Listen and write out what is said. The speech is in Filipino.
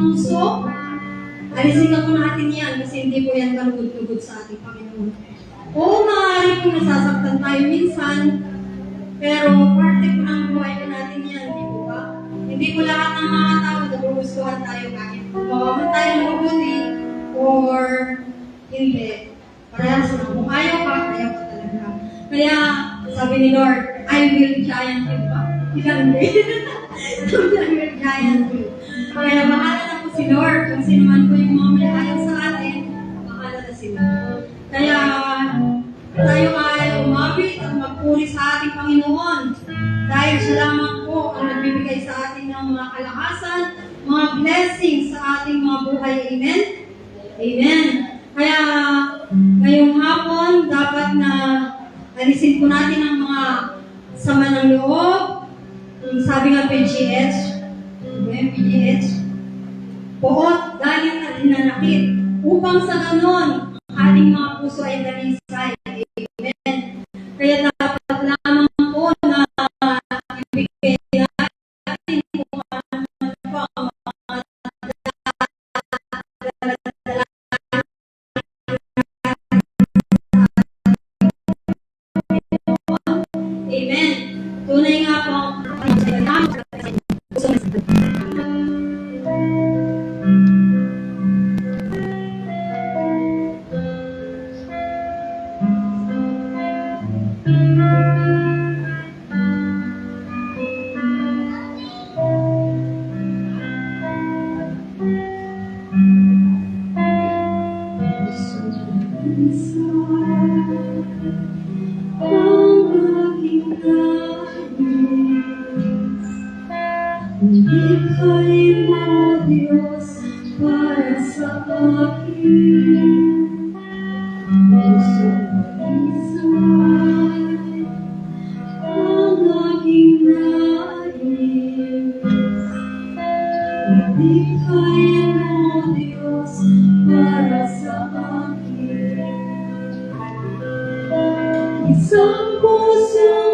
puso, alisin na po natin yan kasi hindi po yan kalugod-lugod sa ating Panginoon. Oo, maaari po nasasaktan tayo minsan, pero parte po ng buhay po natin yan, di po ba? Hindi po lahat ng mga tao nagugustuhan tayo kahit mawaman tayo ng mabuti or hindi. Parehas na. Kung ayaw ka talaga. Kaya, sabi ni Lord, I will giant you pa. Hindi. I will giant you. Kaya bahala na po si Lord. Kung sino man po yung mga may ayaw sa atin, bahala na sila. Kaya, tayo ay umabit at magpuri sa ating Panginoon. Dahil siya lamang po ang nagbibigay sa atin ng mga kalakasan, mga blessings sa ating mga buhay. Amen? Amen. Kaya, ngayong hapon, dapat na alisin po natin ang mga sama ng loob. Sabi nga PGH, poot, galit at hinanakit, upang sa ganon, ating mga puso ay dalisay. Amen. Kaya dapat lamang po na ibigay natin kung ano po ang mga Amen. Tunay nga po ang Ibigay mo, Diyos, para sa akin. Isa'y ang aking nais. Ibigay mo, Diyos, para sa akin. Isang puso